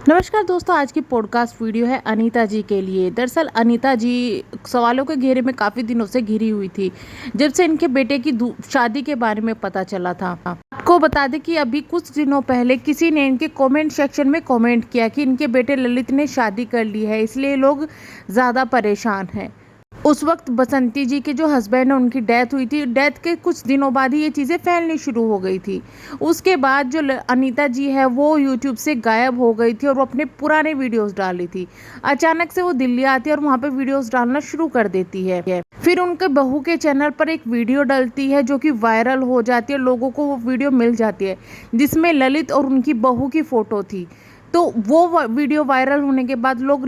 नमस्कार दोस्तों, आज की पॉडकास्ट वीडियो है अनीता जी के लिए। दरअसल अनीता जी सवालों के घेरे में काफ़ी दिनों से घिरी हुई थी, जब से इनके बेटे की शादी के बारे में पता चला था। आपको बता दें कि अभी कुछ दिनों पहले किसी ने इनके कमेंट सेक्शन में कमेंट किया कि इनके बेटे ललित ने शादी कर ली है, इसलिए लोग ज़्यादा परेशान हैं। उस वक्त बसंती जी के जो हस्बैंड है उनकी डेथ हुई थी। डेथ के कुछ दिनों बाद ही ये चीज़ें फैलनी शुरू हो गई थी। उसके बाद जो अनीता जी है वो यूट्यूब से गायब हो गई थी और वो अपने पुराने वीडियोस डाल रही थी। अचानक से वो दिल्ली आती है और वहाँ पे वीडियोस डालना शुरू कर देती है। फिर उनके बहू के चैनल पर एक वीडियो डलती है जो कि वायरल हो जाती है, लोगों को वो वीडियो मिल जाती है जिसमें ललित और उनकी बहू की फ़ोटो थी। तो वो वीडियो वायरल होने के बाद लोग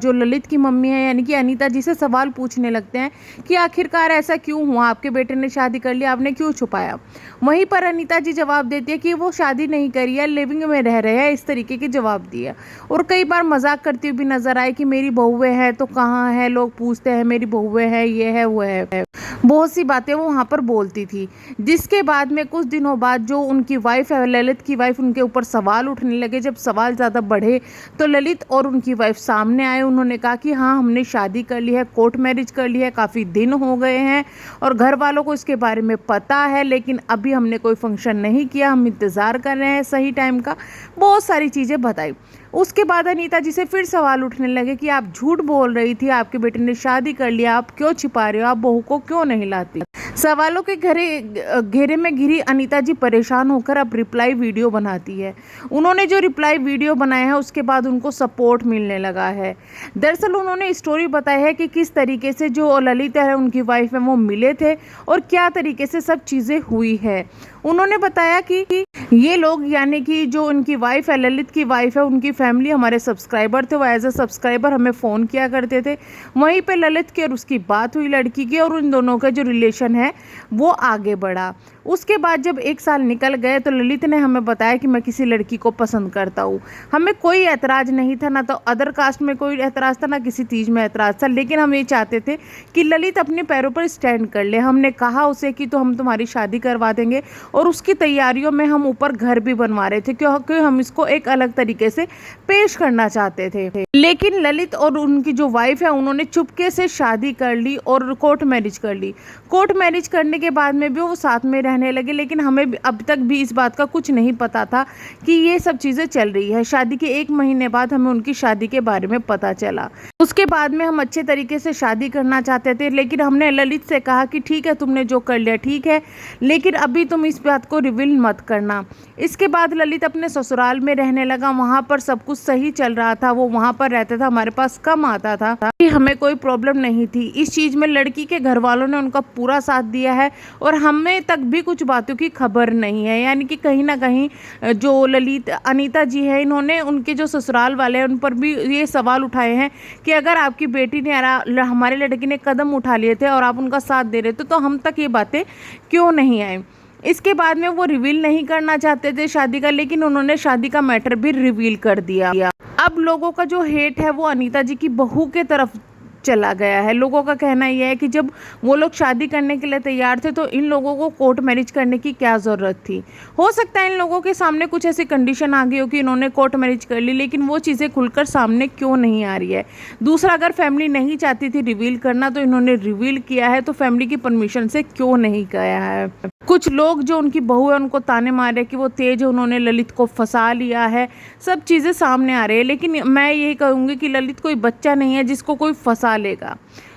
जो ललित की मम्मी है यानी कि अनीता जी से सवाल पूछने लगते हैं कि आखिरकार ऐसा क्यों हुआ, आपके बेटे ने शादी कर लिया, आपने क्यों छुपाया। वहीं पर अनीता जी जवाब देती है कि वो शादी नहीं करी है, लिविंग में रह रहे हैं, इस तरीके के जवाब दिया। और कई बार मजाक करती हुई भी नजर आई कि मेरी बहुएं हैं तो कहाँ है, लोग पूछते हैं मेरी बहुएं हैं, ये है वो है, बहुत सी बातें वो वहाँ पर बोलती थी। जिसके बाद में कुछ दिनों बाद जो उनकी वाइफ है, ललित की वाइफ, उनके ऊपर सवाल उठने लगे। जब सवाल ज़्यादा बढ़े तो ललित और उनकी वाइफ सामने आए। उन्होंने कहा कि हाँ, हमने शादी कर ली है, कोर्ट मैरिज कर ली है, काफ़ी दिन हो गए हैं और घर वालों को इसके बारे में पता है, लेकिन अभी हमने कोई फंक्शन नहीं किया, हम इंतज़ार कर रहे हैं सही टाइम का। बहुत सारी चीज़ें बताई। उसके बाद अनीता जी से फिर सवाल उठने लगे कि आप झूठ बोल रही थी, आपके बेटे ने शादी कर लिया, आप क्यों छिपा रहे हो, आप बहू को क्यों नहीं लाती। सवालों के घेरे में घिरी अनीता जी परेशान होकर अब रिप्लाई वीडियो बनाती है। उन्होंने जो रिप्लाई वीडियो बनाया है उसके बाद उनको सपोर्ट मिलने लगा है। दरअसल उन्होंने स्टोरी बताई है कि किस तरीके से जो ललिता है, उनकी वाइफ है, वो मिले थे और क्या तरीके से सब चीज़ें हुई है। उन्होंने बताया कि ये लोग यानी कि जो उनकी वाइफ है, ललित की वाइफ है, उनकी फैमिली हमारे सब्सक्राइबर थे, वो एज अ सब्सक्राइबर हमें फ़ोन किया करते थे। वहीं पे ललित की और उसकी बात हुई लड़की की और उन दोनों का जो रिलेशन है वो आगे बढ़ा। उसके बाद जब 1 साल निकल गए तो ललित ने हमें बताया कि मैं किसी लड़की को पसंद करता हूँ। हमें कोई ऐतराज़ नहीं था, ना तो अदर कास्ट में कोई ऐतराज़ था, ना किसी चीज़ में ऐतराज़ था, लेकिन हम ये चाहते थे कि ललित अपने पैरों पर स्टैंड कर ले। हमने कहा उसे कि तो हम तुम्हारी शादी करवा देंगे और उसकी तैयारियों में हम ऊपर घर भी बनवा रहे थे क्योंकि हम इसको एक अलग तरीके से पेश करना चाहते थे। लेकिन ललित और उनकी जो वाइफ है उन्होंने चुपके से शादी कर ली और कोर्ट मैरिज कर ली। कोर्ट मैरिज करने के बाद में भी वो साथ में रहने लगे, लेकिन हमें अब तक भी इस बात का कुछ नहीं पता था कि ये सब चीज़ें चल रही है। शादी के 1 महीने बाद हमें उनकी शादी के बारे में पता चला। उसके बाद में हम अच्छे तरीके से शादी करना चाहते थे, लेकिन हमने ललित से कहा कि ठीक है, तुमने जो कर लिया ठीक है, लेकिन अभी तुम इस बात को रिवील मत करना। इसके बाद ललित अपने ससुराल में रहने लगा। वहाँ पर सब कुछ सही चल रहा था, वो वहाँ पर रहता था, हमारे पास कम आता था, हमें कोई प्रॉब्लम नहीं थी। इस चीज़ में लड़की के घर वालों ने उनका पूरा साथ दिया है और हमें तक भी कुछ बातों की खबर नहीं है। यानी कि कहीं ना कहीं जो ललित अनीता जी है, इन्होंने उनके जो ससुराल वाले हैं उन पर भी ये सवाल उठाए हैं कि अगर आपकी बेटी ने हमारे लड़की ने कदम उठा लिए थे और आप उनका साथ दे रहे थे तो हम तक ये बातें क्यों नहीं आई। इसके बाद में वो रिवील नहीं करना चाहते थे शादी का, लेकिन उन्होंने शादी का मैटर भी रिवील कर दिया। अब लोगों का जो हेट है वो अनीता जी की बहू के तरफ चला गया है। लोगों का कहना यह है कि जब वो लोग शादी करने के लिए तैयार थे तो इन लोगों को कोर्ट मैरिज करने की क्या ज़रूरत थी। हो सकता है इन लोगों के सामने कुछ ऐसी कंडीशन आ गई हो कि इन्होंने कोर्ट मैरिज कर ली, लेकिन वो चीज़ें खुलकर सामने क्यों नहीं आ रही है। दूसरा, अगर फैमिली नहीं चाहती थी रिवील करना तो इन्होंने रिवील किया है, तो फैमिली की परमिशन से क्यों नहीं किया है। कुछ लोग जो उनकी बहू है उनको ताने मारे कि वो तेज है, उन्होंने ललित को फंसा लिया है, सब चीज़ें सामने आ रही है। लेकिन मैं यही कहूँगी कि ललित कोई बच्चा नहीं है जिसको कोई फंसा लेगा।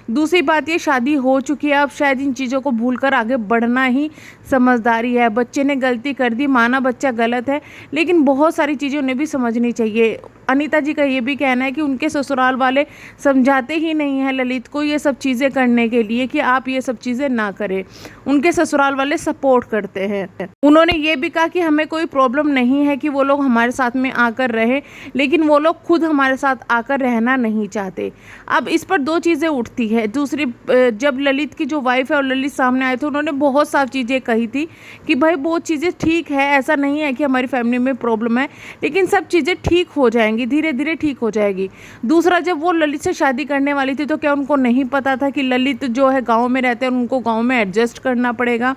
दूसरी बात, ये शादी हो चुकी है, अब शायद इन चीज़ों को भूलकर आगे बढ़ना ही समझदारी है। बच्चे ने गलती कर दी, माना बच्चा गलत है, लेकिन बहुत सारी चीज़ें उन्हें भी समझनी चाहिए। अनीता जी का ये भी कहना है कि उनके ससुराल वाले समझाते ही नहीं हैं ललित को ये सब चीज़ें करने के लिए कि आप ये सब चीज़ें ना करें। उनके ससुराल वाले सपोर्ट करते हैं। उन्होंने ये भी कहा कि हमें कोई प्रॉब्लम नहीं है कि वो लोग हमारे साथ में आकर रहे, लेकिन वो लोग खुद हमारे साथ आकर रहना नहीं चाहते। अब इस पर 2 चीज़ें उठती है। दूसरी, जब ललित की जो वाइफ है और ललित सामने आए थे, उन्होंने बहुत सारी चीज़ें कही थी कि भाई बहुत चीज़ें ठीक है, ऐसा नहीं है कि हमारी फैमिली में प्रॉब्लम है, लेकिन सब चीज़ें ठीक हो जाएंगी, धीरे धीरे ठीक हो जाएगी। दूसरा, जब वो ललित से शादी करने वाली थी तो क्या उनको नहीं पता था कि ललित जो है गाँव में रहते हैं, उनको गाँव में एडजस्ट करना पड़ेगा।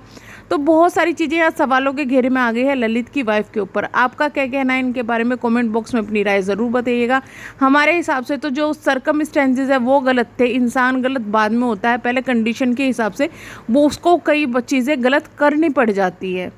तो बहुत सारी चीज़ें यहाँ सवालों के घेरे में आ गई है ललित की वाइफ के ऊपर। आपका क्या कहना है इनके बारे में कमेंट बॉक्स में अपनी राय ज़रूर बताइएगा। हमारे हिसाब से तो जो सरकमस्टेंसेस है वो गलत थे, इंसान गलत बाद में होता है, पहले कंडीशन के हिसाब से वो उसको कई चीज़ें गलत करनी पड़ जाती है।